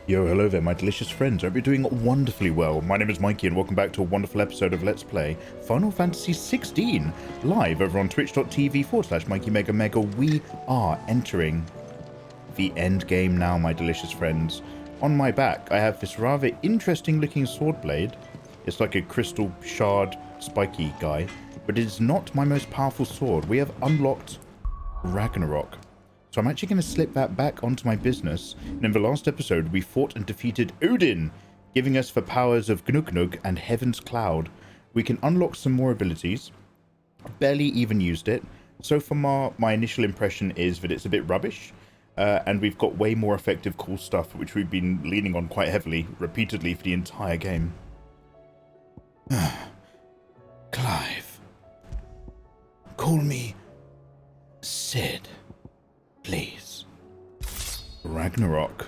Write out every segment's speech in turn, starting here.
Yo, hello there, my delicious friends. I hope you're doing wonderfully well. My name is Mikey, and welcome back to a wonderful episode of Let's Play Final Fantasy XVI, live over on twitch.tv/MikeyMegaMega. We are entering the end game now, my delicious friends. On my back, I have this rather interesting looking sword blade. It's like a crystal shard spiky guy, but it is not my most powerful sword. We have unlocked Ragnarok. So I'm actually going to slip that back onto my business. And in the last episode, we fought and defeated Odin, giving us the powers of Gnug and Heaven's Cloud. We can unlock some more abilities. Barely even used it. So far, my initial impression is that it's a bit rubbish. And we've got way more effective cool stuff, which we've been leaning on quite heavily, repeatedly for the entire game. Clive. Call me Sid. Please. Ragnarok.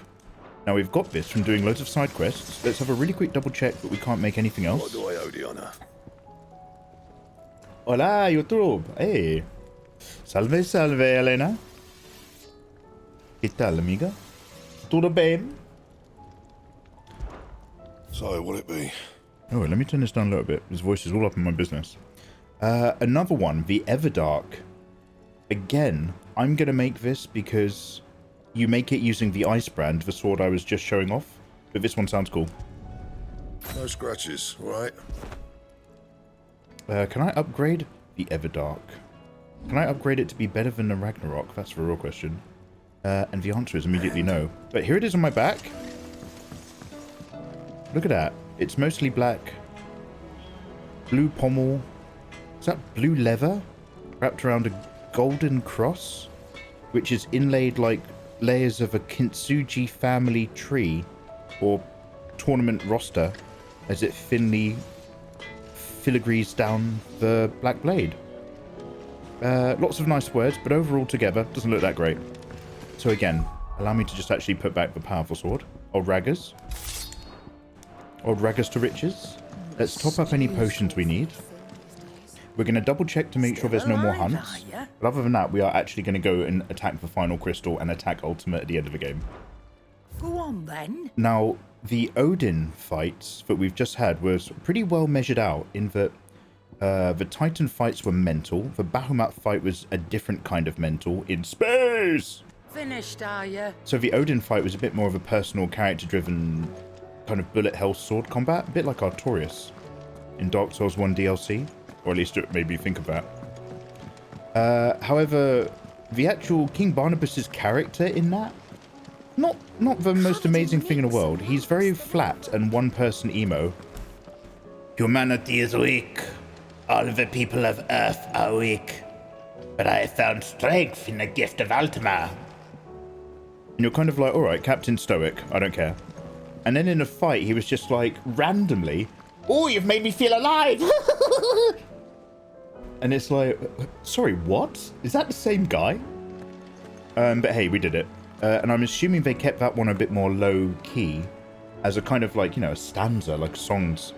Now we've got this from doing loads of side quests. Let's have a really quick double check that we can't make anything else. What do I owe the honor? Hola, YouTube. Hey. Salve, salve, Elena. ¿Qué tal, amiga? Tudo bem? So, what'll it be? Oh, let me turn this down a little bit. His voice is all up in my business. Another one, the Everdark. Again, I'm going to make this because you make it using the Ice Brand, the sword I was just showing off. But this one sounds cool. No scratches, right? Can I upgrade the Everdark? Can I upgrade it to be better than the Ragnarok? That's the real question. And the answer is immediately no. But here it is on my back. Look at that. It's mostly black. Blue pommel. Is that blue leather? Wrapped around a golden cross, which is inlaid like layers of a kintsugi family tree or tournament roster as it thinly filigrees down the black blade. Lots of nice words, but overall together doesn't look that great. So again, allow me to just actually put back the powerful sword. Old raggers. Old raggers to riches. Let's top up any potions we need. We're going to double check to make sure there's no more hunts. But other than that, we are actually going to go and attack the final crystal and attack Ultimate at the end of the game. Go on then. Now, the Odin fights that we've just had was pretty well measured out in that the Titan fights were mental. The Bahamut fight was a different kind of mental in space. Finished, are you? So the Odin fight was a bit more of a personal, character-driven kind of bullet hell sword combat, a bit like Artorias in Dark Souls 1 DLC. Or at least it made me think of that. However, the actual King Barnabas's character in that, not the most amazing thing in the world. He's very flat and one-person emo. Humanity is weak. All the people of Earth are weak. But I found strength in the gift of Ultima. And you're kind of like, alright, Captain Stoic, I don't care. And then in a fight, he was just like, randomly, oh, you've made me feel alive! And it's like, sorry, what? Is that the same guy? But hey, we did it. And I'm assuming they kept that one a bit more low-key as a kind of like, you know, a stanza, like songs.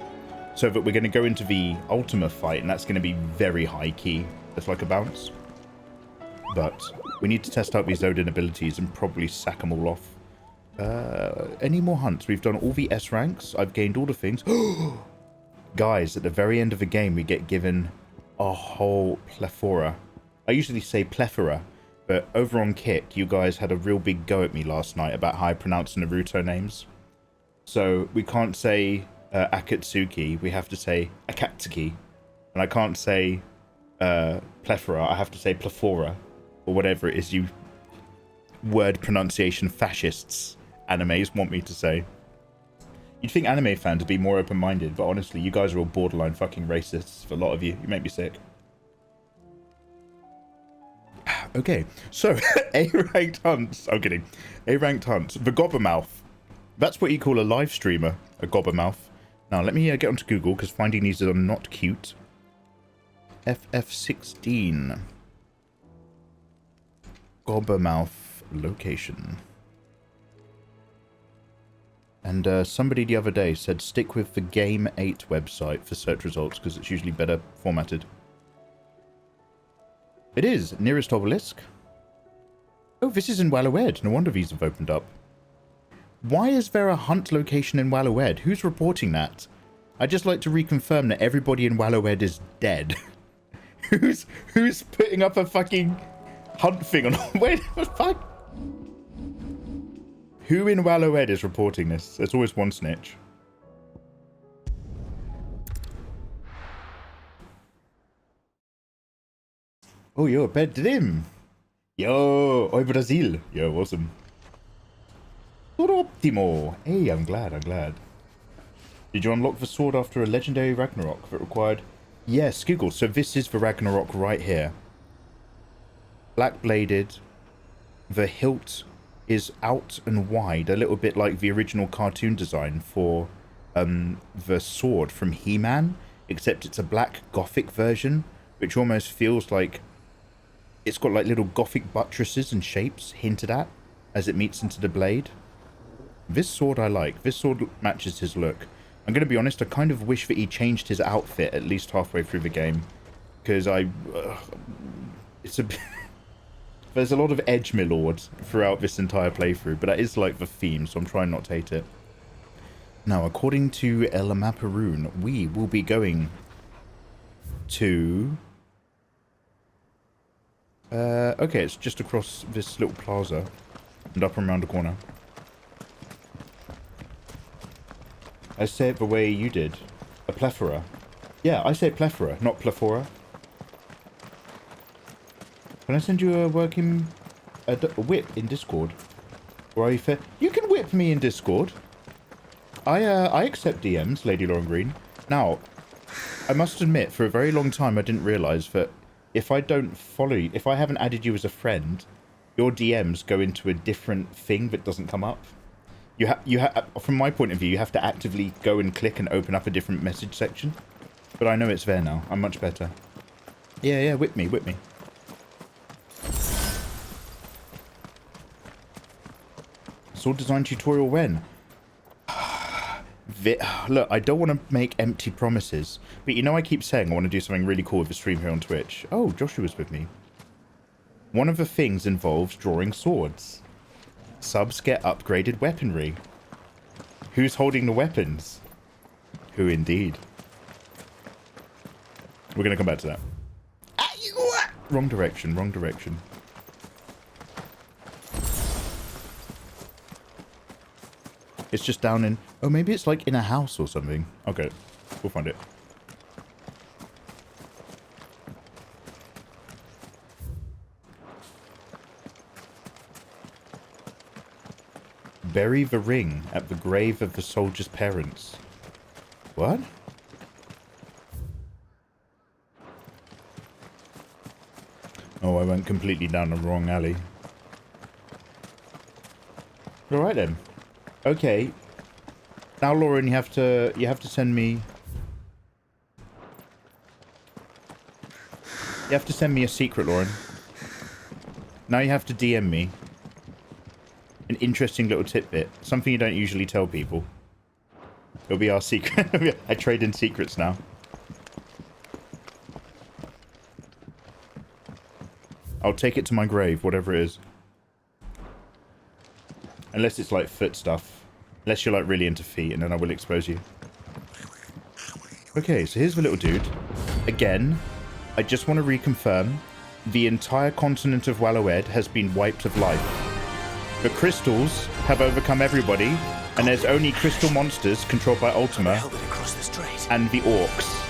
So that we're going to go into the Ultima fight, and that's going to be very high-key. It's like a bounce. But we need to test out these Odin abilities and probably sack them all off. Any more hunts? We've done all the S ranks. I've gained all the things. Guys, at the very end of the game, we get given a whole plethora. I usually say plethora, but over on Kick, you guys had a real big go at me last night about how I pronounce Naruto names. So we can't say Akatsuki, we have to say Akatsuki. And I can't say plethora, I have to say plethora, or whatever it is you word pronunciation fascists animes want me to say. You'd think anime fans would be more open-minded, but honestly, you guys are all borderline fucking racists. For a lot of you, you make me sick. Okay, so A-ranked hunts. I'm kidding. A-ranked hunts. The gobbermouth. That's what you call a live streamer, a gobbermouth. Now, let me get onto Google, because finding these are not cute. FF16. Gobbermouth location. And somebody the other day said stick with the Game 8 website for search results because it's usually better formatted. It is. Nearest obelisk. Oh, this is in Wallowed. No wonder these have opened up. Why is there a hunt location in Wallowed? Who's reporting that? I'd just like to reconfirm that everybody in Wallowed is dead. Who's putting up a fucking hunt thing on... Wait, what the fuck? Who in Wallowed is reporting this? There's always one snitch. Oh, yo, Pedrim. Yo, oi Brazil. Yo, awesome. Todo optimo. Hey, I'm glad. Did you unlock the sword after a legendary Ragnarok that required... Yes, Google. So this is the Ragnarok right here. Black bladed. The hilt is out and wide, a little bit like the original cartoon design for the sword from He-Man, except it's a black gothic version, which almost feels like it's got like little gothic buttresses and shapes hinted at as it meets into the blade. This sword I like. This sword matches his look. I'm going to be honest, I kind of wish that he changed his outfit at least halfway through the game. Because it's a bit... There's a lot of edge, my lord, throughout this entire playthrough. But that is like the theme, so I'm trying not to hate it. Now, according to El Maparoon, we will be going to... okay, it's just across this little plaza. And up and around the corner. I say it the way you did. A plethora. Yeah, I say plethora, not plethora. Can I send you a working... a whip in Discord? Or are you fair? You can whip me in Discord. I accept DMs, Lady Lauren Green. Now, I must admit, for a very long time I didn't realise that if I don't follow you, if I haven't added you as a friend, your DMs go into a different thing that doesn't come up. From my point of view, you have to actively go and click and open up a different message section. But I know it's there now. I'm much better. Yeah, whip me. Sword design tutorial when? Look, I don't want to make empty promises. But you know I keep saying I want to do something really cool with the stream here on Twitch. Oh, Joshua's with me. One of the things involves drawing swords. Subs get upgraded weaponry. Who's holding the weapons? Who indeed? We're going to come back to that. Wrong direction. It's just down in... Oh, maybe it's like in a house or something. Okay, we'll find it. Bury the ring at the grave of the soldier's parents. What? Oh, I went completely down the wrong alley. Alright then. Okay. Now, Lauren, you have to send me... You have to send me a secret, Lauren. Now you have to DM me. An interesting little tidbit. Something you don't usually tell people. It'll be our secret. I trade in secrets now. I'll take it to my grave, whatever it is. Unless it's like foot stuff. Unless you're like really into feet, and then I will expose you. Okay, so here's the little dude. Again, I just want to reconfirm. The entire continent of Wallowed has been wiped of life. The crystals have overcome everybody, and there's only crystal monsters controlled by Ultima and the orcs.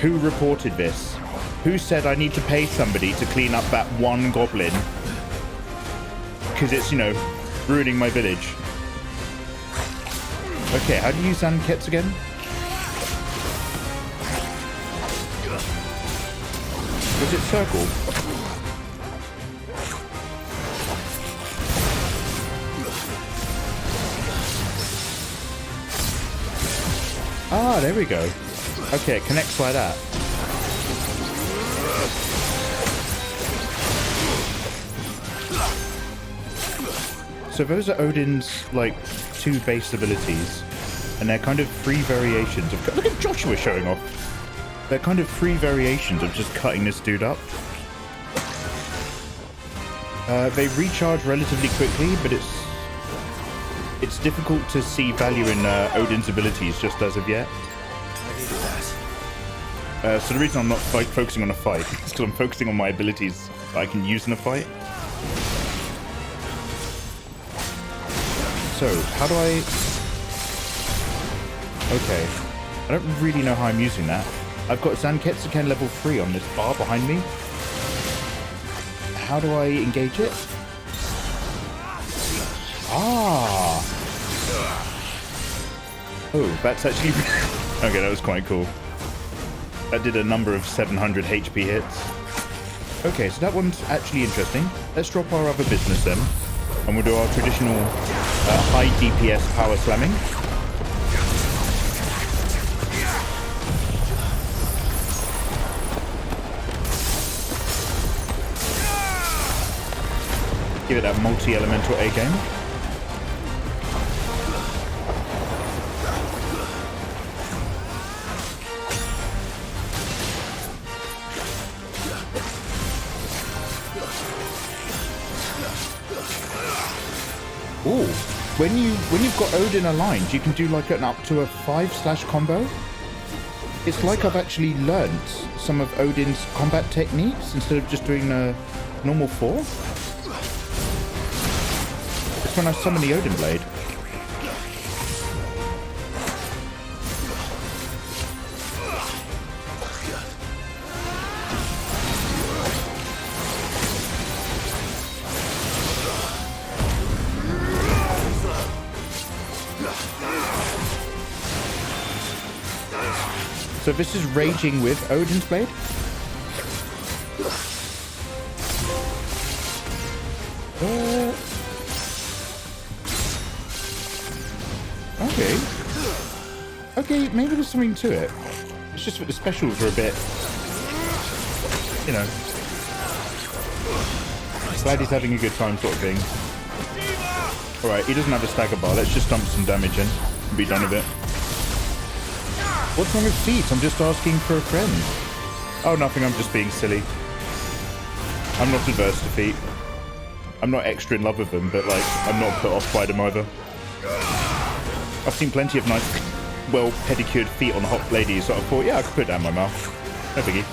Who reported this? Who said I need to pay somebody to clean up that one goblin? Because it's, you know, ruining my village. Okay, how do you use Zankets again? Was it circle? Ah, there we go. Okay, it connects like that. So those are Odin's, like, 2 base abilities. And they're kind of 3 variations of... Look at Joshua showing off! They're kind of 3 variations of just cutting this dude up. They recharge relatively quickly, but it's it's difficult to see value in Odin's abilities just as of yet. I needed that. So the reason I'm not focusing on a fight is because I'm focusing on my abilities that I can use in a fight. So, how do I... Okay. I don't really know how I'm using that. I've got Zanketsuken level 3 on this bar behind me. How do I engage it? Ah! Oh, that's actually... Okay, that was quite cool. That did a number of 700 HP hits. Okay, so that one's actually interesting. Let's drop our other business then. And we'll do our traditional high DPS power slamming. Give it that multi-elemental A-game. Ooh, when you've got Odin aligned, you can do like an up to a 5/ combo. It's like I've actually learnt some of Odin's combat techniques instead of just doing a normal 4. It's when I summon the Odin Blade. So this is raging with Odin's Blade? Okay. Okay, maybe there's something to it. It's just that the specials are a bit... You know... Glad he's having a good time sort of thing. Alright, he doesn't have a stagger bar. Let's just dump some damage in and be done with it. What's wrong with feet? I'm just asking for a friend. Oh, nothing. I'm just being silly. I'm not adverse to feet. I'm not extra in love with them, but, like, I'm not put off by them either. I've seen plenty of nice, well-pedicured feet on hot ladies, so I thought, yeah, I could put that in my mouth. No biggie.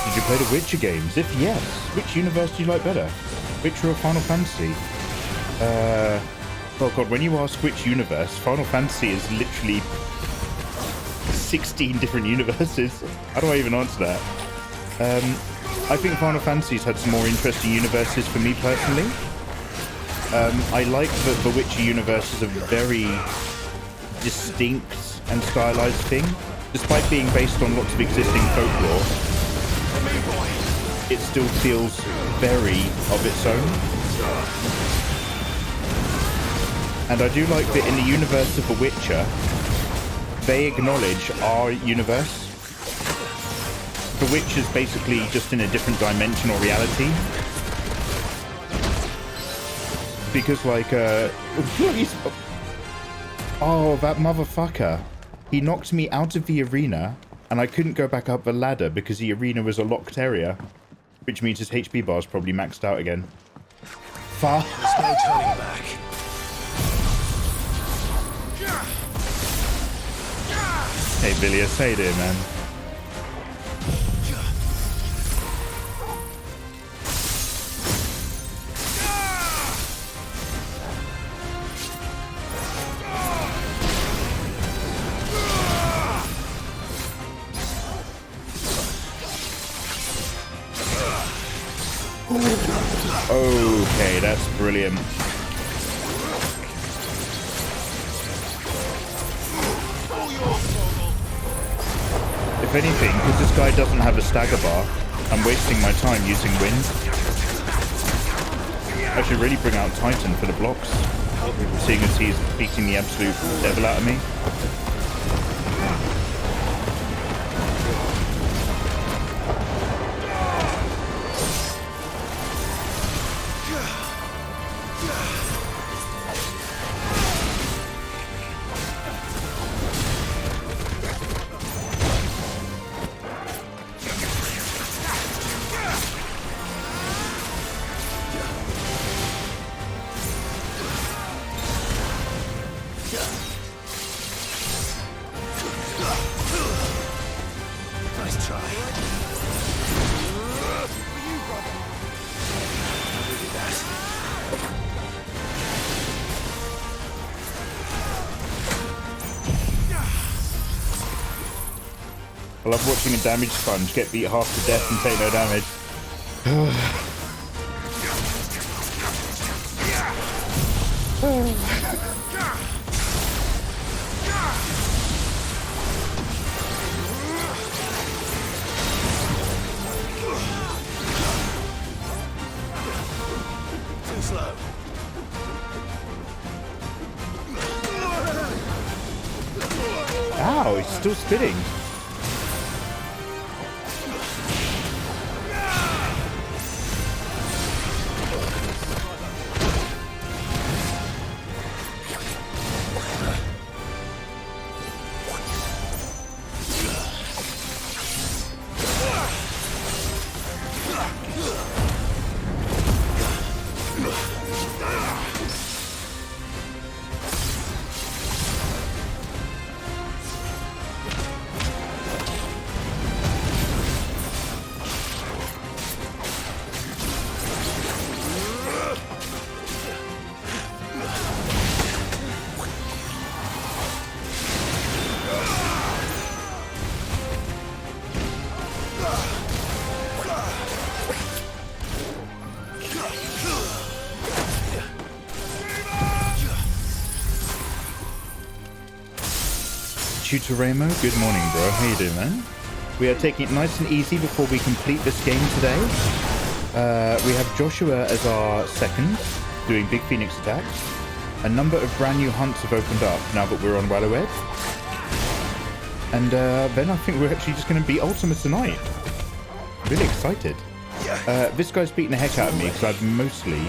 Did you play the Witcher games? If yes, which universe do you like better? Witcher or Final Fantasy? Oh god, when you ask which universe, Final Fantasy is literally 16 different universes. How do I even answer that? I think Final Fantasy's had some more interesting universes for me personally. I like that the Witcher universe is a very distinct and stylized thing. Despite being based on lots of existing folklore, it still feels very of its own. And I do like that in the universe of The Witcher, they acknowledge our universe. The Witcher's basically just in a different dimension or reality. Because, like, oh, that motherfucker. He knocked me out of the arena, and I couldn't go back up the ladder because the arena was a locked area. Which means his HP bar's probably maxed out again. Fuck. There's no turning back. Hey, Villius, how you doing, man? Okay, that's brilliant. If anything, because this guy doesn't have a stagger bar, I'm wasting my time using wind. I should really bring out Titan for the blocks, seeing as he's beating the absolute devil out of me. love watching a damage sponge get beat half to death and take no damage. Too slow. Ow, he's still spitting. Tutoremo, good morning, bro. How you doing, man? We are taking it nice and easy before we complete this game today. We have Joshua as our second, doing big Phoenix attacks. A number of brand new hunts have opened up now that we're on Wallowed. And then I think we're actually just going to beat Ultima tonight. Really excited. This guy's beating the heck out of me because I've mostly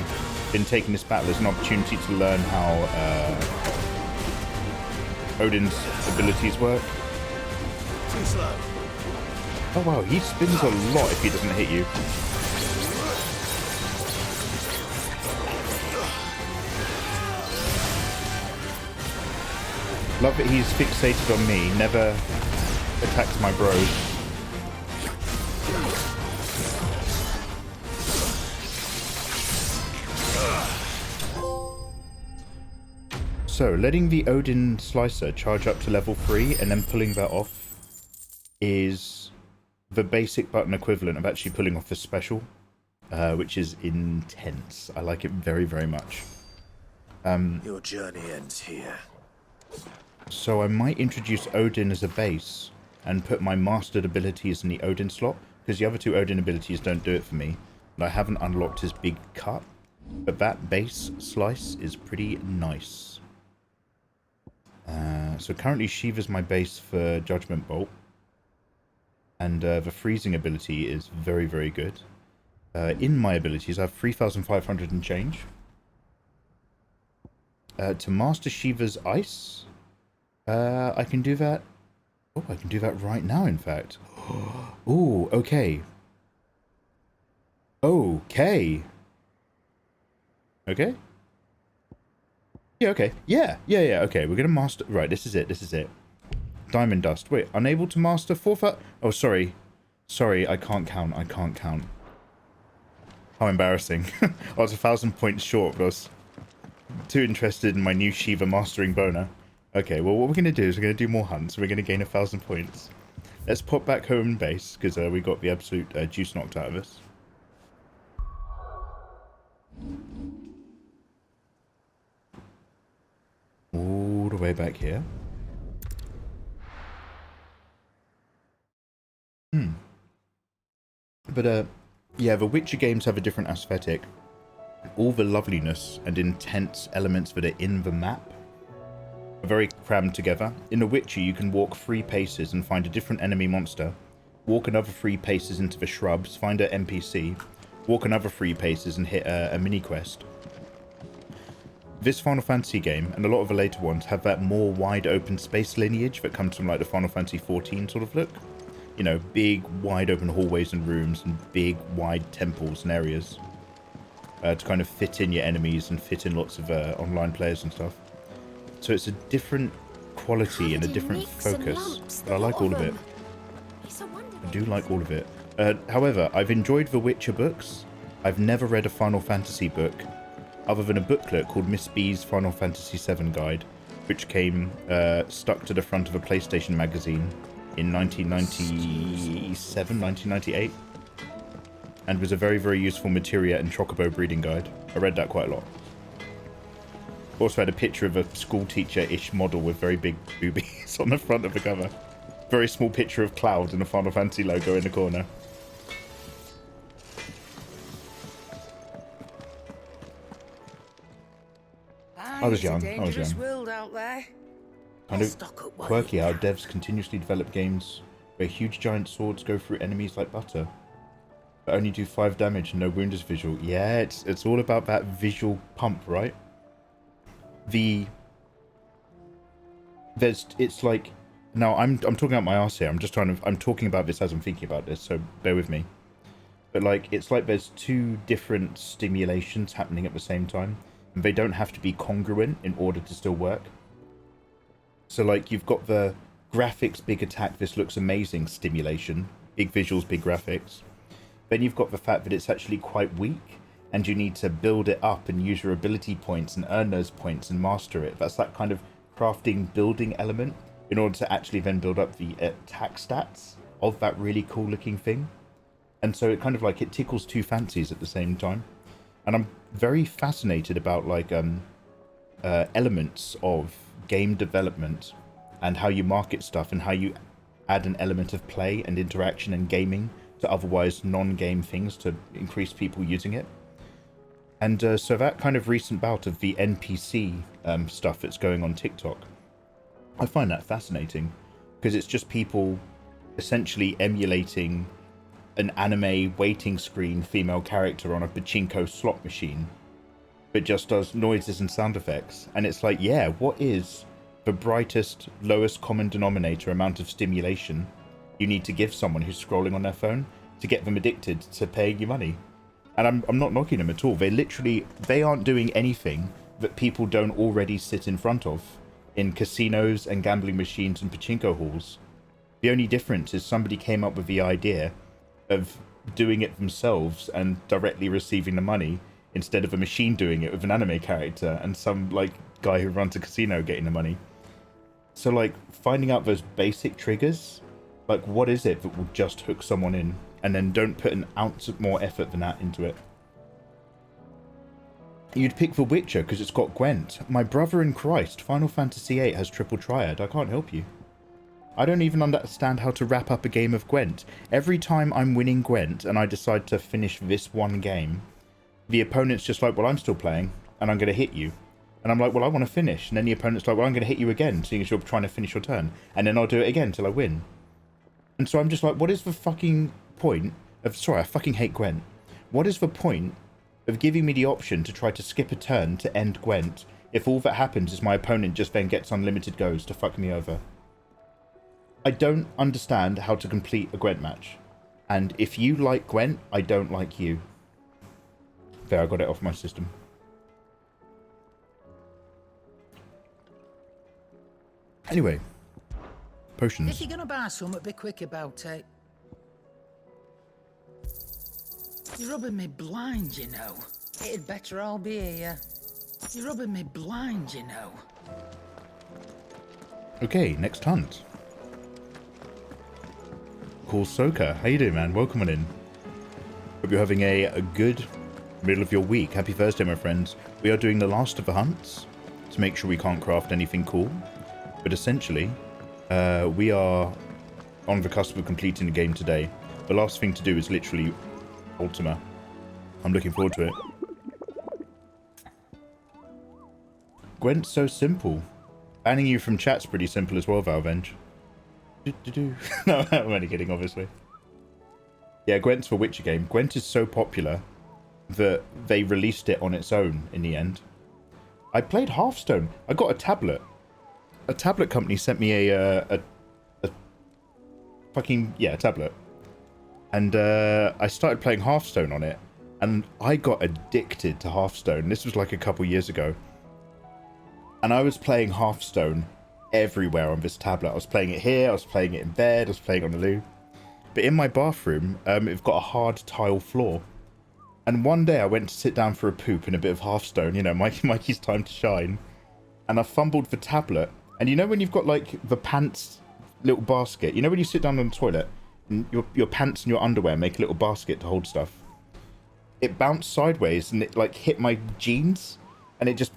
been taking this battle as an opportunity to learn how Odin's abilities work. Too slow. Oh wow, he spins a lot if he doesn't hit you. Love that he's fixated on me, never attacks my bros. So, letting the Odin Slicer charge up to level 3 and then pulling that off is the basic button equivalent of actually pulling off the special, which is intense. I like it very, very much. Your journey ends here. So I might introduce Odin as a base and put my mastered abilities in the Odin slot, because the other two Odin abilities don't do it for me. And I haven't unlocked his big cut, but that base slice is pretty nice. So currently Shiva's my base for Judgment Bolt. And the freezing ability is very, very good. In my abilities, I have 3,500 and change. To master Shiva's ice, I can do that. Oh, I can do that right now, in fact. Ooh, okay. Okay. Okay? Yeah, okay. Yeah, okay. We're gonna master... Right, this is it. Diamond Dust. Wait, unable to master 4,000... Oh, sorry. Sorry, I can't count. How embarrassing. I was 1,000 points short, but I was too interested in my new Shiva mastering boner. Okay, well, what we're going to do is we're going to do more hunts. We're going to gain 1,000 points. Let's pop back home base, because we got the absolute juice knocked out of us. All the way back here. But, yeah, the Witcher games have a different aesthetic. All the loveliness and intense elements that are in the map are very crammed together. In The Witcher, you can walk 3 paces and find a different enemy monster, walk another 3 paces into the shrubs, find an NPC, walk another 3 paces and hit a mini quest. This Final Fantasy game, and a lot of the later ones, have that more wide open space lineage that comes from like the Final Fantasy XIV sort of look. You know, big wide open hallways and rooms and big wide temples and areas to kind of fit in your enemies and fit in lots of online players and stuff. So it's a different quality and a different focus. But I like all of it. I do like all of it. However, I've enjoyed the Witcher books. I've never read a Final Fantasy book other than a booklet called Miss B's Final Fantasy VII Guide, which came stuck to the front of a PlayStation magazine in 1997, 1998, and was a very, very useful materia and chocobo breeding guide. I read that quite a lot. Also had a picture of a school teacher-ish model with very big boobies on the front of the cover. Very small picture of Cloud and a Final Fantasy logo in the corner. I was young. World out there. Kind of quirky how devs continuously develop games where huge giant swords go through enemies like butter, but only do 5 damage and no wound is visual. Yeah, it's all about that visual pump, right? It's like, now I'm talking about my arse here. I'm talking about this as I'm thinking about this, so bear with me. But like, it's like there's 2 different stimulations happening at the same time, and they don't have to be congruent in order to still work. So like, you've got the graphics, big attack, this looks amazing stimulation, big visuals, big graphics. Then you've got the fact that it's actually quite weak, and you need to build it up and use your ability points and earn those points and master it. That's that kind of crafting, building element in order to actually then build up the attack stats of that really cool looking thing. And so it kind of like, it tickles 2 fancies at the same time. And I'm very fascinated about like elements of game development and how you market stuff and how you add an element of play and interaction and gaming to otherwise non-game things to increase people using it. And so that kind of recent bout of the NPC stuff that's going on TikTok, I find that fascinating, because it's just people essentially emulating an anime waiting screen female character on a pachinko slot machine, but just does noises and sound effects. And it's like, yeah, what is the brightest, lowest common denominator amount of stimulation you need to give someone who's scrolling on their phone to get them addicted to paying you money? And I'm not knocking them at all. They aren't doing anything that people don't already sit in front of in casinos and gambling machines and pachinko halls. The only difference is somebody came up with the idea of doing it themselves and directly receiving the money instead of a machine doing it with an anime character and some like guy who runs a casino getting the money. So like, finding out those basic triggers, like what is it that will just hook someone in, and then don't put an ounce of more effort than that into it. You'd pick The Witcher because it's got Gwent. My brother in Christ, Final Fantasy VIII has triple triad. I can't help you. I don't even understand how to wrap up a game of Gwent. Every time I'm winning Gwent and I decide to finish this one game, the opponent's just like, well, I'm still playing and I'm going to hit you. And I'm like, well, I want to finish. And then the opponent's like, well, I'm going to hit you again, seeing as you're trying to finish your turn. And then I'll do it again till I win. And so I'm just like, what is the fucking point of... Sorry, I fucking hate Gwent. What is the point of giving me the option to try to skip a turn to end Gwent if all that happens is my opponent just then gets unlimited goes to fuck me over? I don't understand how to complete a Gwent match. And if you like Gwent, I don't like you. There, I got it off my system. Anyway, potions. If you're gonna buy something, be quick about it. You're rubbing me blind, you know. It'd better all be here. You're rubbing me blind, you know. Okay, next hunt. Cool Soka. How you doing, man? Welcome on in. Hope you're having a good middle of your week. Happy Thursday, my friends. We are doing the last of the hunts to make sure we can't craft anything cool. But essentially, we are on the cusp of completing the game today. The last thing to do is literally Ultima. I'm looking forward to it. Gwent's so simple. Banning you from chat's pretty simple as well, Valvenge. No, I'm only kidding, obviously. Yeah, Gwent's the Witcher game. Gwent is so popular that they released it on its own in the end. I played Hearthstone. I got a tablet. A tablet company sent me a fucking, yeah, a tablet. And I started playing Hearthstone on it. And I got addicted to Hearthstone. This was like a couple years ago. And I was playing Hearthstone everywhere on this tablet. I was playing it here, I was playing it in bed, I was playing it on the loo. But in my bathroom, it's got a hard tile floor. And one day I went to sit down for a poop in a bit of Hearthstone, you know, Mikey's time to shine. And I fumbled the tablet. And you know when you've got like the pants little basket. You know when you sit down on the toilet, and your pants and your underwear make a little basket to hold stuff? It bounced sideways and it like hit my jeans, and it just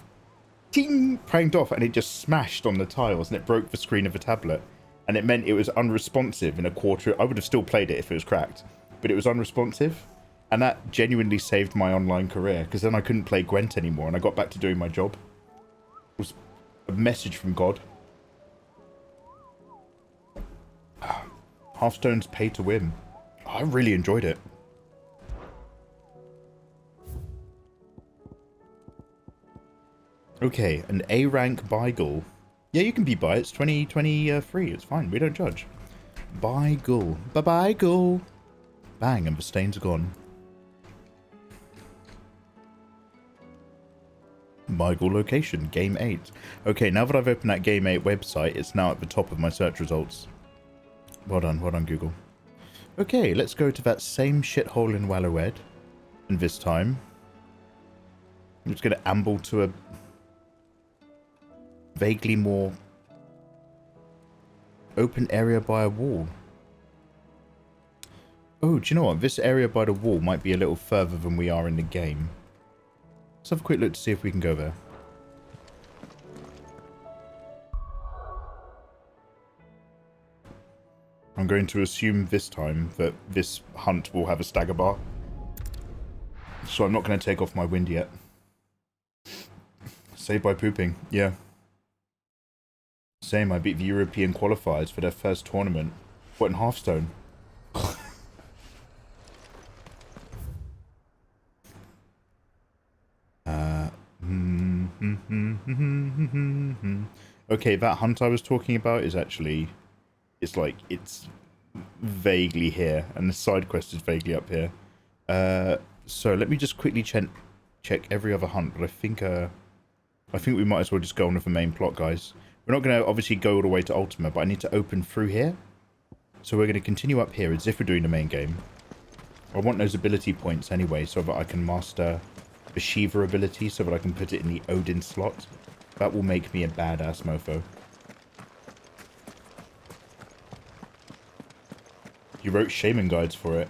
ting pranked off, and it just smashed on the tiles, and it broke the screen of the tablet, and it meant it was unresponsive in a quarter. I would have still played it if it was cracked, but it was unresponsive, and that genuinely saved my online career, because then I couldn't play Gwent anymore, and I got back to doing my job. It was a message from God. Hearthstone's pay to win. I really enjoyed it. Okay, an A rank Beagle. Yeah, you can be bi. It's 2023. It's fine. We don't judge. Beagle. Beagle. Bang, and the stains are gone. Beagle location. Game 8. Okay, now that I've opened that Game 8 website, it's now at the top of my search results. Well done, Google. Okay, let's go to that same shithole in Wallowed. And this time, I'm just going to amble to a vaguely more open area by a wall. Oh, do you know what? This area by the wall might be a little further than we are in the game. Let's have a quick look to see if we can go there. I'm going to assume this time that this hunt will have a stagger bar. So I'm not going to take off my wind yet. Saved by pooping, yeah. Same, I beat the European qualifiers for their first tournament. What, in Hearthstone? Okay, that hunt I was talking about is actually... It's like, it's vaguely here, and the side quest is vaguely up here. So let me just quickly check every other hunt, but I think we might as well just go on with the main plot, guys. We're not going to obviously go all the way to Ultima, but I need to open through here. So we're going to continue up here as if we're doing the main game. I want those ability points anyway, so that I can master the Shiva ability, so that I can put it in the Odin slot. That will make me a badass mofo. You wrote shaman guides for it.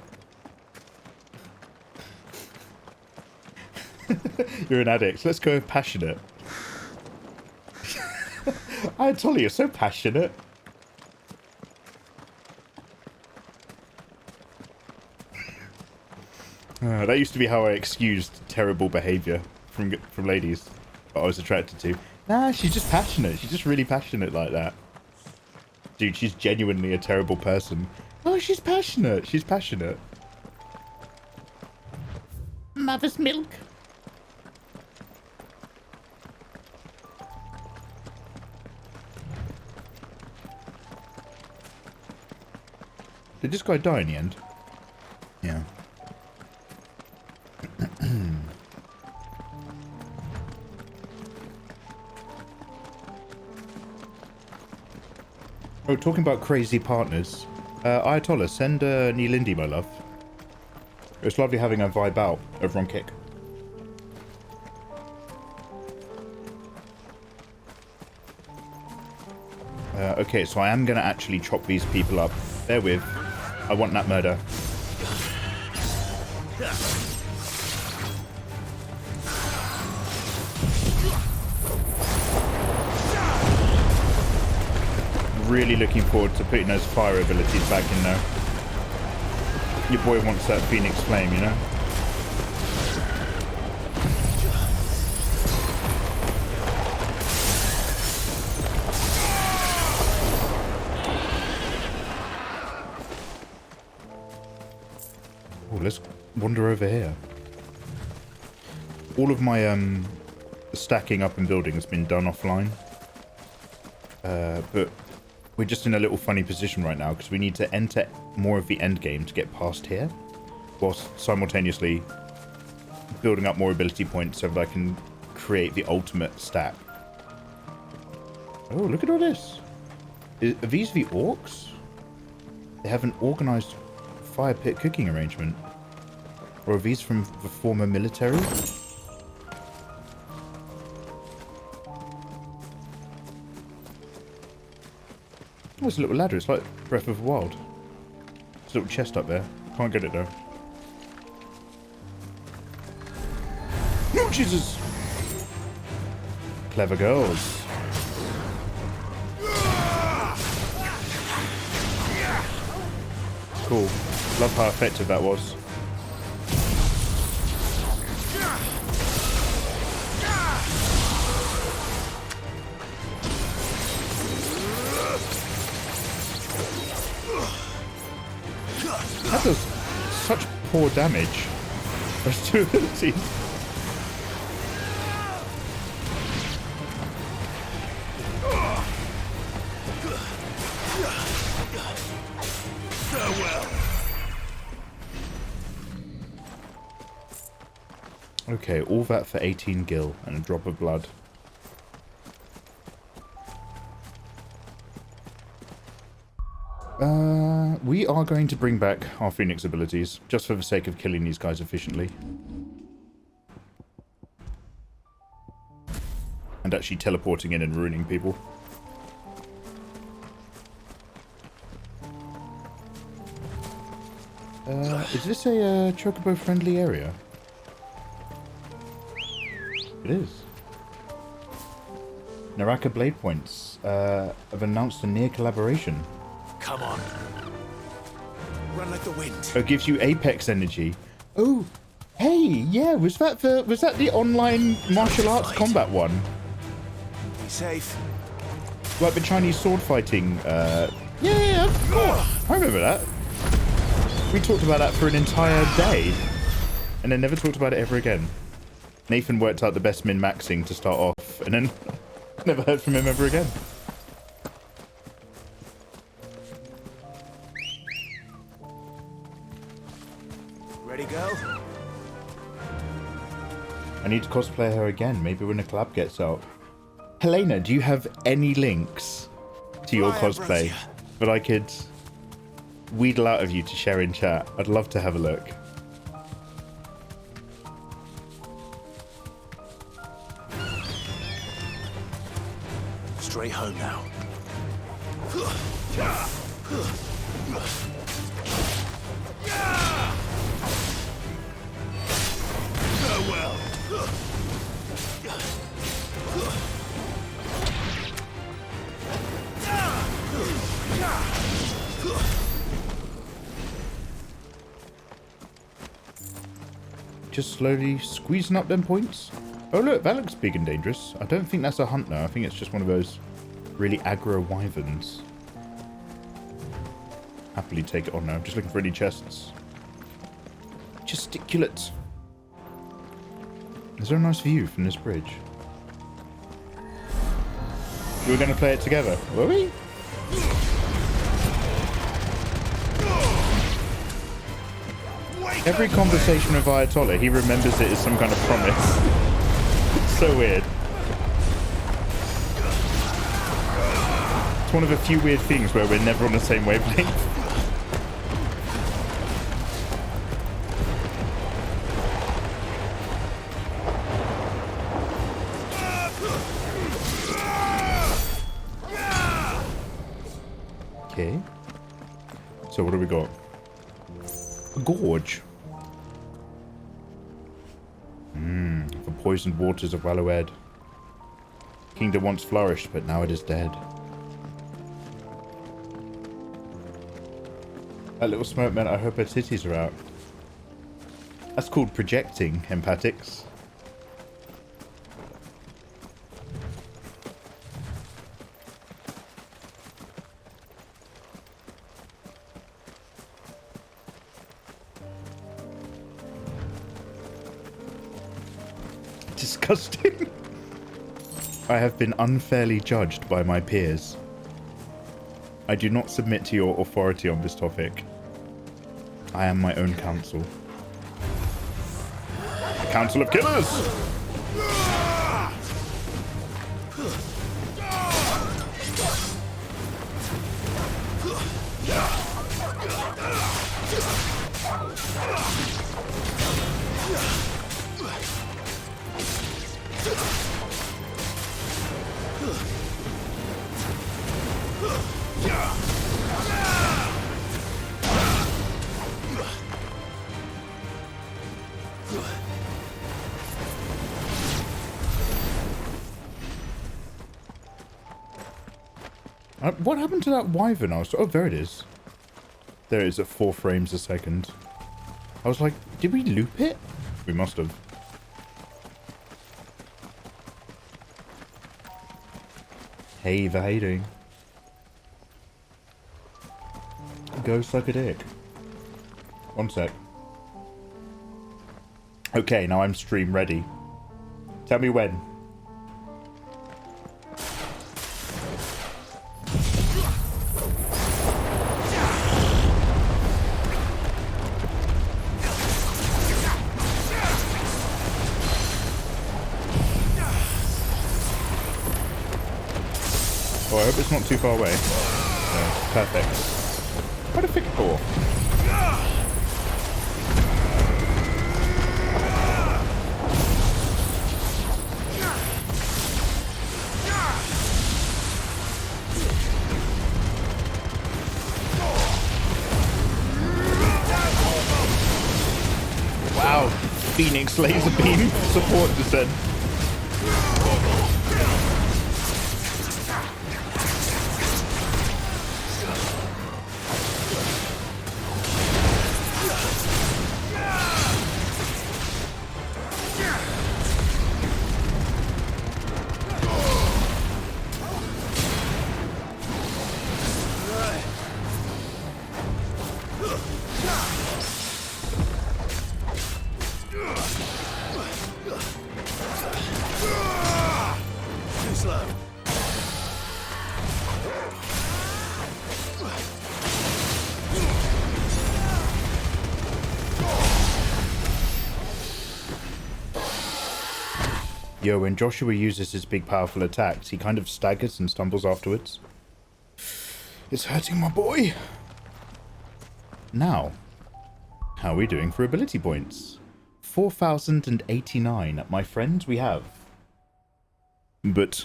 You're an addict. Let's go with passionate. Ayatollah, you're so passionate. That used to be how I excused terrible behaviour from ladies that I was attracted to. Nah, she's just passionate. She's just really passionate like that. Dude, she's genuinely a terrible person. Oh, she's passionate. She's passionate. Mother's milk. Did this guy die in the end? Yeah. Oh, talking about crazy partners. Ayatollah, send Neelindy, my love. It was lovely having her vibe out over on Kick. Okay, so I am going to actually chop these people up. Bear with. I want that murder. Really looking forward to putting those fire abilities back in there. Your boy wants that Phoenix Flame, you know? Oh, let's wander over here. All of my stacking up and building has been done offline. But we're just in a little funny position right now because we need to enter more of the end game to get past here, whilst simultaneously building up more ability points so that I can create the ultimate stack. Oh, look at all this. Are these the orcs? They have an organized fire pit cooking arrangement. Or are these from the former military? Oh, it's a little ladder. It's like Breath of the Wild. There's a little chest up there. Can't get it though. No, Jesus! Clever girls. Cool. Love how effective that was. That does such poor damage. Those two abilities. Okay, all that for 18 gil and a drop of blood. We are going to bring back our Phoenix abilities, just for the sake of killing these guys efficiently. And actually teleporting in and ruining people. Is this a chocobo-friendly area? It is. Naraka Blade Points have announced a near collaboration. Come on. Run like the wind. So it gives you Apex energy. Oh, hey, yeah, was that the online martial arts combat one? Be safe. Like the Chinese sword fighting, yeah, of course. I remember that. We talked about that for an entire day. And then never talked about it ever again. Nathan worked out the best min-maxing to start off, and then never heard from him ever again. Ready, go? I need to cosplay her again, maybe when the collab gets out. Helena, do you have any links to your cosplay that I could wheedle out of you to share in chat? I'd love to have a look. Straight home now. Farewell. Just slowly squeezing up them points. Oh look, that looks big and dangerous. I don't think that's a hunt now. I think it's just one of those really aggro wyverns. Happily take it on now. I'm just looking for any chests. Gesticulate. Is there a nice view from this bridge? We were going to play it together, were we? Every conversation with Ayatollah, he remembers it as some kind of promise. It's so weird. It's one of the few weird things where we're never on the same wavelength. Okay. So what do we got? A gorge. The poisoned waters of Wallowed. Kingdom once flourished, but now it is dead. That little smoke meant I hope her titties are out. That's called projecting, empathics. Disgusting. I have been unfairly judged by my peers. I do not submit to your authority on this topic. I am my own counsel. The Council of Killers! What happened to that wyvern? Oh, there it is. There it is at 4 frames a second. I was like, did we loop it? We must have. Hey, the hating. Go suck a dick. One sec. Okay, now I'm stream ready. Tell me when. Oh, I hope it's not too far away. No, perfect. Quite a thick core. Wow, Phoenix laser beam support descent. Yo, when Joshua uses his big powerful attacks, he kind of staggers and stumbles afterwards. It's hurting my boy! Now, how are we doing for ability points? 4,089. My friends, we have. But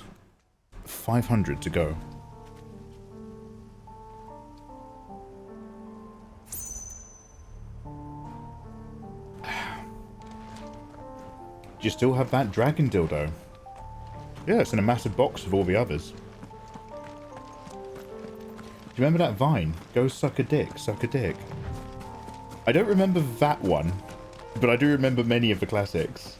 500 to go. Do you still have that dragon dildo? Yeah, it's in a massive box with all the others. Do you remember that vine? Go suck a dick, suck a dick. I don't remember that one, but I do remember many of the classics.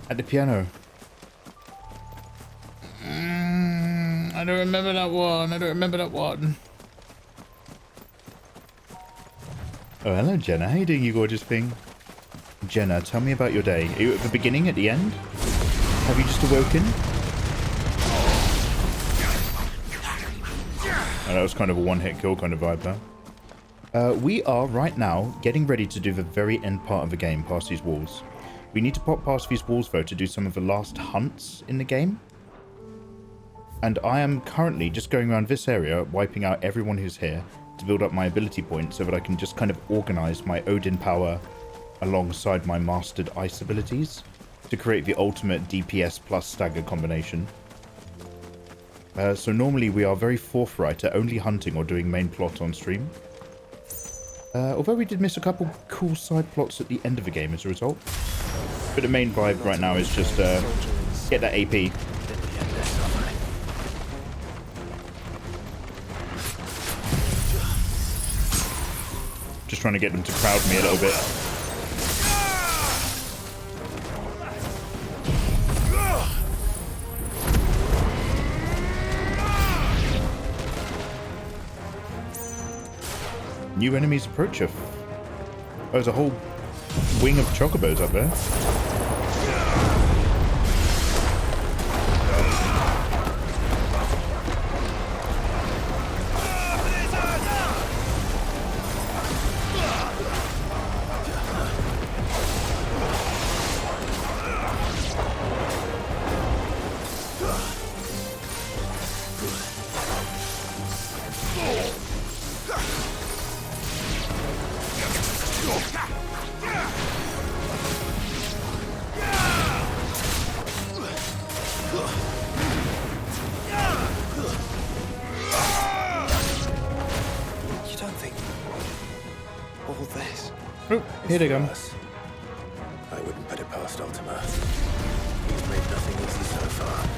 At the piano. I don't remember that one. I don't remember that one. Oh, hello, Jenna. How you doing, you gorgeous thing? Jenna, tell me about your day. Are you at the beginning, at the end? Have you just awoken? Oh, that was kind of a one-hit kill kind of vibe there. We are, right now, getting ready to do the very end part of the game, past these walls. We need to pop past these walls, though, to do some of the last hunts in the game. And I am currently just going around this area, wiping out everyone who's here, to build up my ability points so that I can just kind of organize my Odin power alongside my mastered ice abilities to create the ultimate DPS plus stagger combination. So normally we are very forthright at only hunting or doing main plot on stream. Although we did miss a couple cool side plots at the end of the game as a result. But the main vibe right now is just get that AP. Just trying to get them to crowd me a little bit. New enemies approach us. Oh, there's a whole wing of chocobos up there. Here they For come. us, I wouldn't put it past Ultima. He's made nothing easy so far.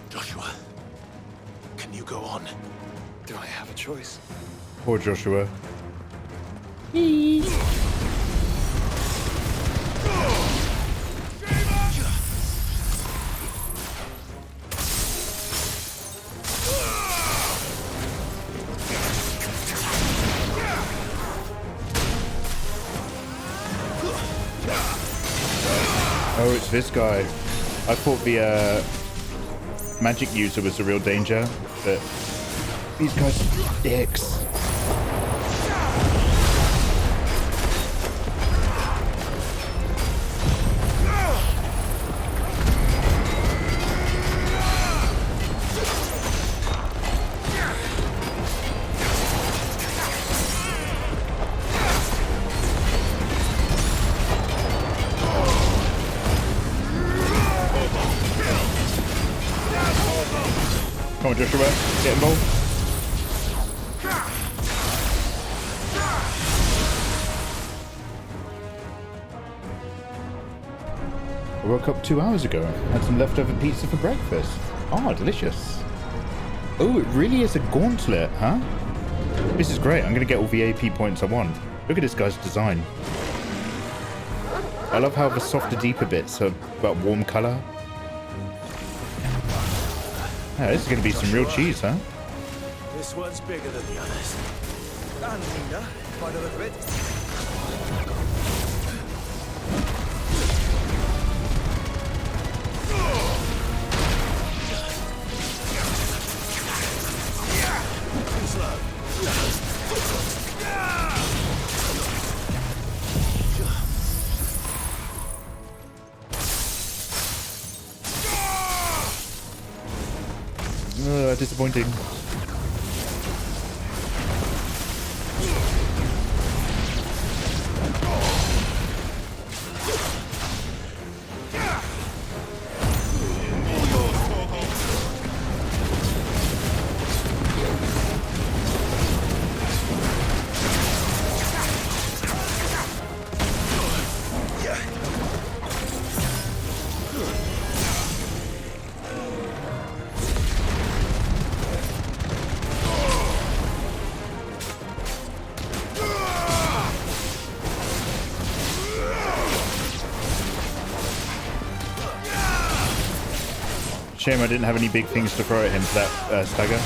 Joshua, can you go on? Do I have a choice? Poor Joshua. Oh, it's this guy. I thought the magic user was the real danger, but these guys are dicks. Come on, Joshua, get involved. I woke up 2 hours ago. Had some leftover pizza for breakfast. Oh, delicious. Oh, it really is a gauntlet, huh? This is great. I'm going to get all the AP points I want. Look at this guy's design. I love how the softer, deeper bits are about warm color. Yeah, this is going to be some real cheese, huh? This one's bigger than the others. And leaner, by the look of it. Too slow. Disappointing. Shame I didn't have any big things to throw at him for that stagger.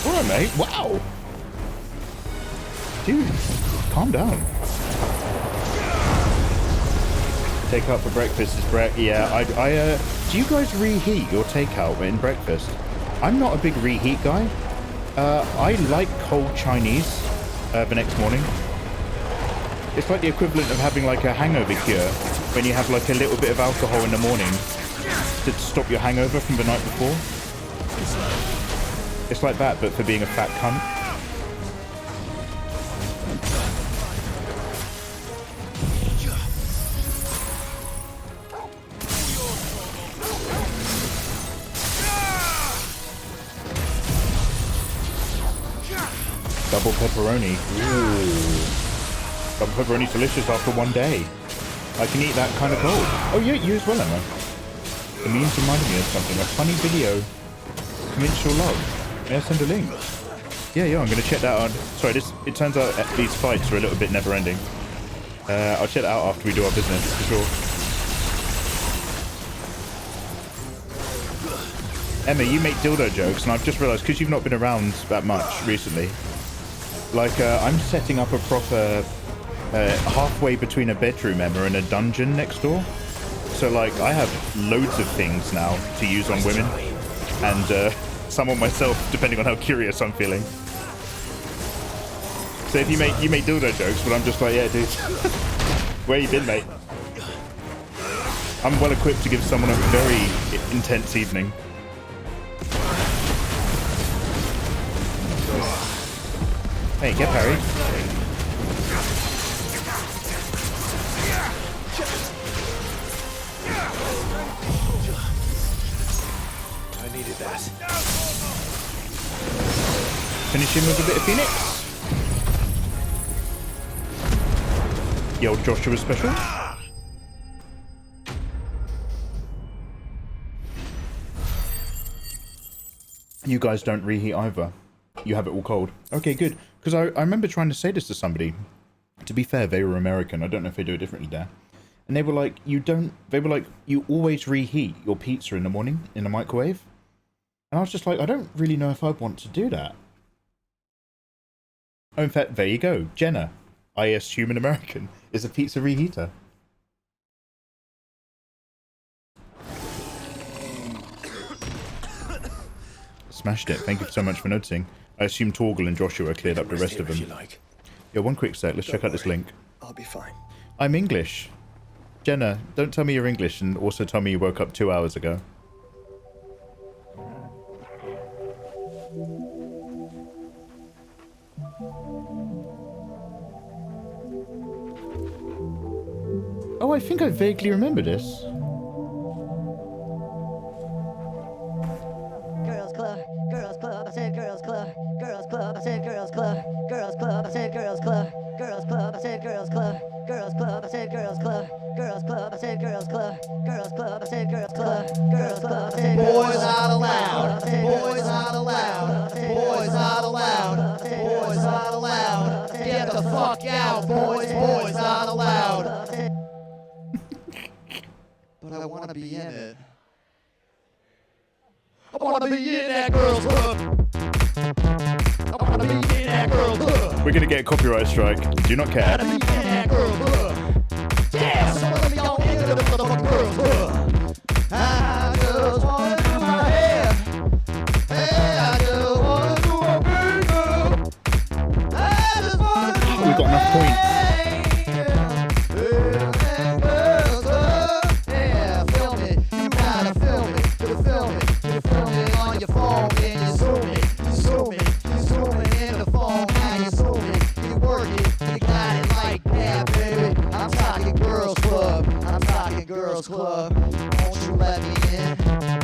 Alright, mate. Wow. Dude, calm down. Take out for breakfast is yeah, do you guys reheat your takeout in breakfast? I'm not a big reheat guy. I like cold Chinese the next morning. It's like the equivalent of having like a hangover cure when you have like a little bit of alcohol in the morning to stop your hangover from the night before. It's like that, but for being a fat cunt. Double pepperoni. Ooh. Double pepperoni's delicious after one day. I can eat that kind of cold. Oh yeah, you as well, Emma. The memes reminded me of something. A funny video. Commence your love. May I send a link? Yeah, I'm gonna check that out. Sorry, it turns out these fights are a little bit never-ending. I'll check that out after we do our business, for sure. Emma, you make dildo jokes, and I've just realised, because you've not been around that much recently, like, I'm setting up a proper halfway between a bedroom, Emma, and a dungeon next door. So like, I have loads of things now to use on women, and some on myself, depending on how curious I'm feeling. So if you make dildo jokes, but I'm just like, yeah, dude, where you been, mate? I'm well equipped to give someone a very intense evening. Hey, get parried. I needed that. Finish him with a bit of Phoenix. The old Joshua special. You guys don't reheat either. You have it all cold. Okay, good. Because I remember trying to say this to somebody. To be fair, they were American. I don't know if they do it differently there. And they were like, you always reheat your pizza in the morning in the microwave. And I was just like, I don't really know if I want to do that. Oh, in fact, there you go. Jenna, I assume an American, is a pizza reheater. Smashed it. Thank you so much for noticing. I assume Torgal and Joshua cleared up the rest of them. Yeah, one quick sec. Let's check out this link. I'll be fine. I'm English. Jenna, don't tell me you're English and also tell me you woke up 2 hours ago. Oh, I think I vaguely remember this. Girls club, girls club, I said girls club, girls club, I said girls club, girls club, I said girls club, girls club, I said girls club, girls club, I said girls club, girls club, I said girls club, girls club, I said girls club, girls club, I said boys not allowed, boys not allowed, boys not allowed, boys not allowed, get the fuck out, boys, boys not allowed. But I wanna be in it. I wanna be in that girl's club. I wanna be in that girl's club. We're gonna get a copyright strike. Do not care. I wanna be in that girl's club. Yeah, somebody all into the motherfucking girl's club. I just wanna do my hair. Hey, I just wanna do my makeup. I just wanna do my We've got enough points. Club, won't you let me in?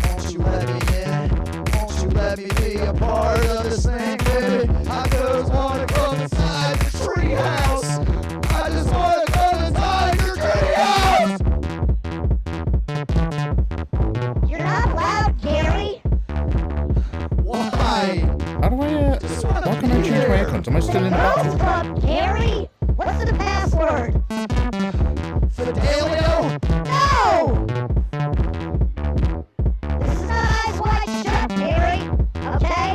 Won't you let me in? Won't you let me be a part of this thing, baby? I just wanna come inside the treehouse. I just wanna come inside your treehouse. You're not allowed, Gary. Why? How do I, why can't I change my icons? Am I still in the Girls battle? club, Gary. What's the password? Fidelio? No! This is not Eyes Wide Shut, Gary. Okay?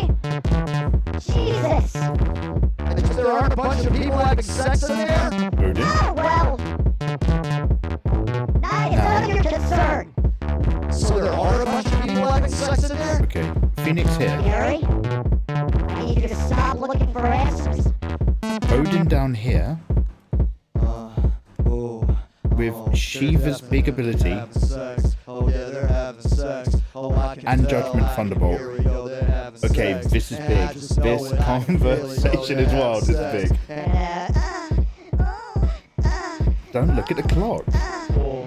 Jesus. If there aren't a bunch of people having sex in there? Odin? Oh, well. Now it's none of your concern. So there are a bunch of people having sex in there? Okay. Phoenix here. Gary, I need you to stop looking for answers. Odin down here. With Shiva's big ability and Judgment Thunderbolt. Okay, this is big. This conversation is wild. This is big. Don't look at the clock.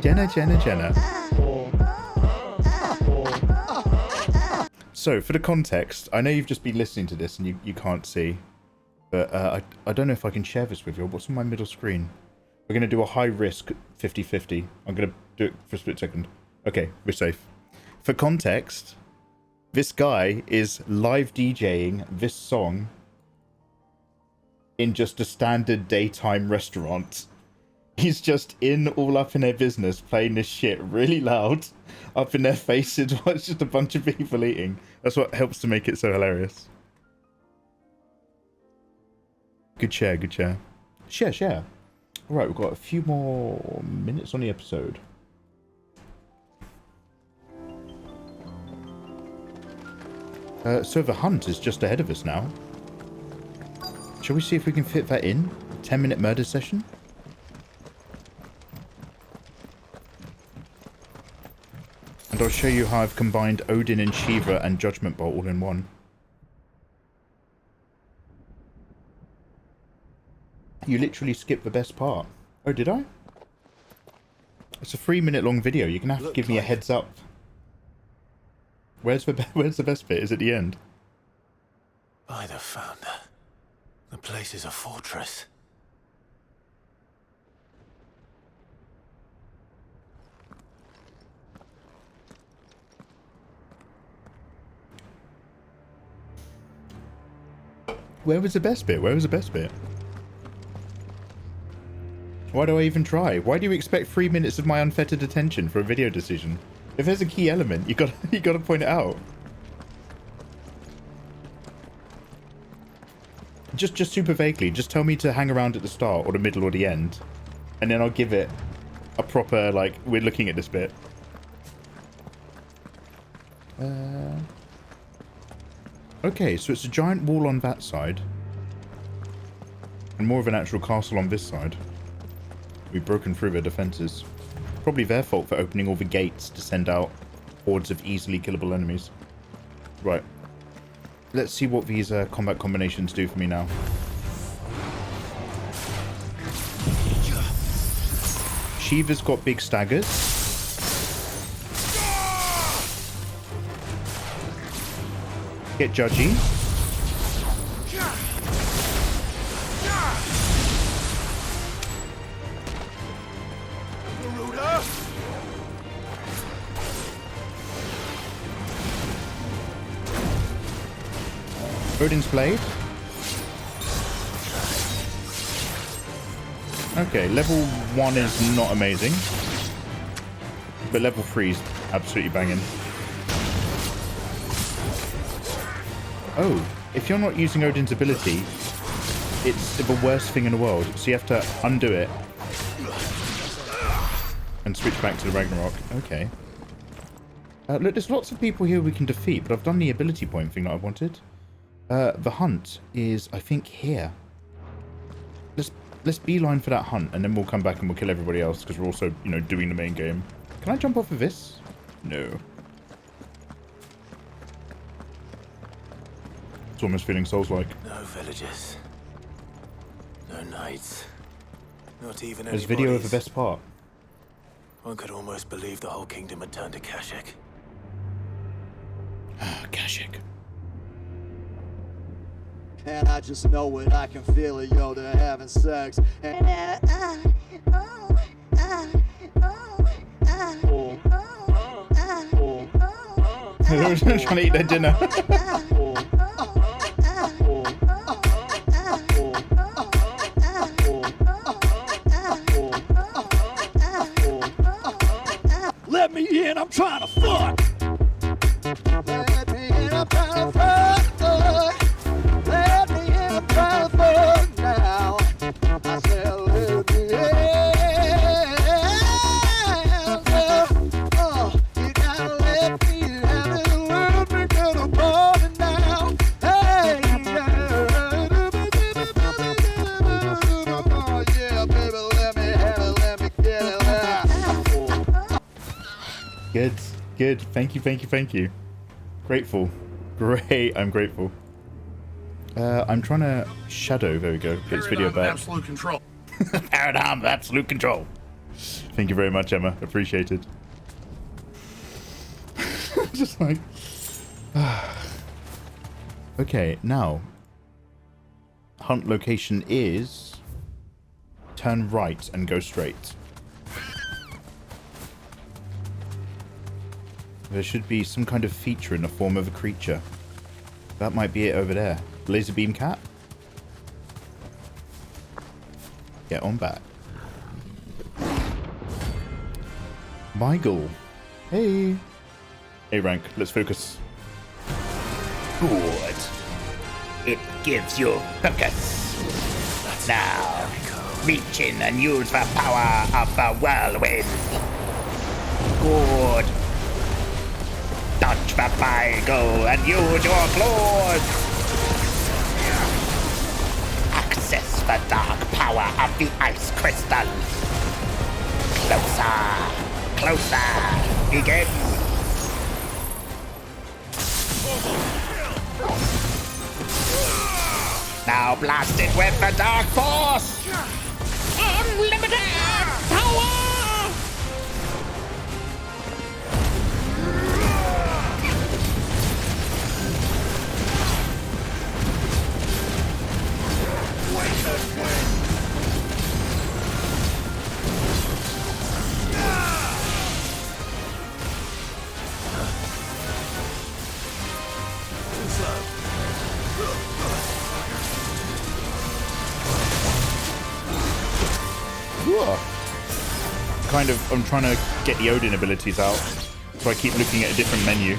Jenna. So, for the context, I know you've just been listening to this and you can't see, but I don't know if I can share this with you. What's on my middle screen? We're going to do a high-risk 50-50. I'm going to do it for a split second. Okay, we're safe. For context, this guy is live DJing this song in just a standard daytime restaurant. He's just all up in their business, playing this shit really loud, up in their faces while it's just a bunch of people eating. That's what helps to make it so hilarious. Good share. Share. Alright, we've got a few more minutes on the episode. So the hunt is just ahead of us now. Shall we see if we can fit that in? 10-minute murder session? And I'll show you how I've combined Odin and Shiva and Judgment Bolt all in one. You literally skipped the best part. Oh, did I? It's a 3-minute long video. You're gonna have to give me a heads up. Where's the best bit? Is it the end? By the founder. The place is a fortress. Where was the best bit? Where was the best bit? Why do I even try? Why do you expect 3 minutes of my unfettered attention for a video decision? If there's a key element, you gotta point it out. Just super vaguely, just tell me to hang around at the start or the middle or the end, and then I'll give it a proper, like, we're looking at this bit. Okay, so it's a giant wall on that side, and more of an actual castle on this side. We've broken through their defenses. Probably their fault for opening all the gates to send out hordes of easily killable enemies. Right. Let's see what these combat combinations do for me now. Shiva's got big staggers. Get judgy. Odin's Blade. Okay, level 1 is not amazing. But level 3 is absolutely banging. Oh, if you're not using Odin's ability, it's the worst thing in the world. So you have to undo it. And switch back to the Ragnarok. Okay. Look, there's lots of people here we can defeat, but I've done the ability point thing that I wanted. The hunt is, I think, here. Let's beeline for that hunt, and then we'll come back and we'll kill everybody else, because we're also, you know, doing the main game. Can I jump off of this? No. It's almost feeling Souls-like. No villages. No knights. Not even any There's video of the bodies. best part. One could almost believe the whole kingdom had turned to Kashyyyk. Ah, Kashyyyk. And I just know it, I can feel it, yo, they're having sex. And They're trying to eat their dinner. let me in, I'm trying to fuck. Let me in, I'm trying to fuck. Let me in, I'm trying to fuck now. I said, let me in. You gotta let me in. Let me get a party now. Hey, yeah, baby, let me have it, let me get it now. Good, good. Thank you. Grateful. Great, I'm grateful. I'm trying to shadow. There we go. Get this video back. Absolute control. Paradigm of absolute control. Thank you very much, Emma. Appreciated. Just like... Okay, now. Hunt location is... Turn right and go straight. There should be some kind of feature in the form of a creature. That might be it over there. Laser beam cat? Get on back. Michael. Hey. Hey, rank. Let's focus. Good. It gives you focus. Now, reach in and use the power of the whirlwind. Good. Dodge reach for Pygel and use your claws. Access the dark power of the ice crystal. Closer, closer, begin. Now blast it with the dark force. Unlimited power. Kind of, I'm trying to get the Odin abilities out, so I keep looking at a different menu.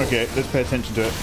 Okay, let's pay attention to it.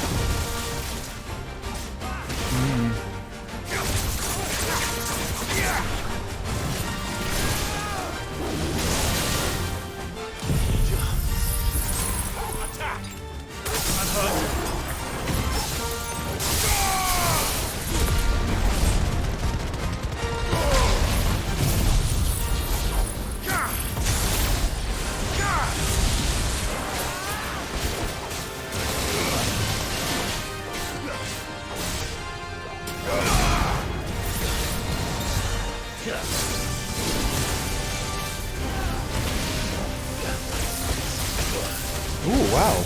Ooh, wow.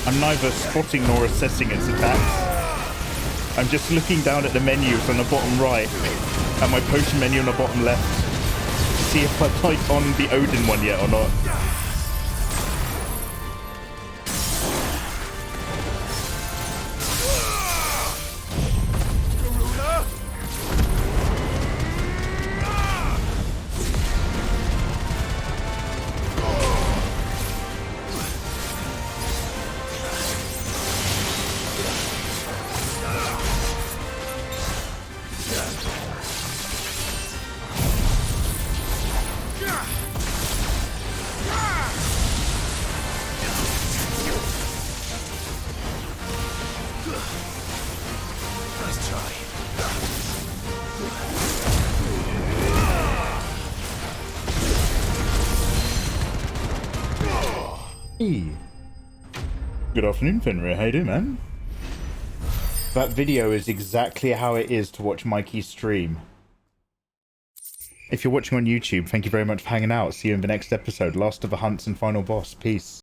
I'm neither spotting nor assessing its attacks. I'm just looking down at the menus on the bottom right and my potion menu on the bottom left to see if I've like on the Odin one yet or not. Hey. Good afternoon, Fenrir. How you doing, man? That video is exactly how it is to watch Mikey's stream. If you're watching on YouTube, thank you very much for hanging out. See you in the next episode. Last of the hunts and final boss. Peace.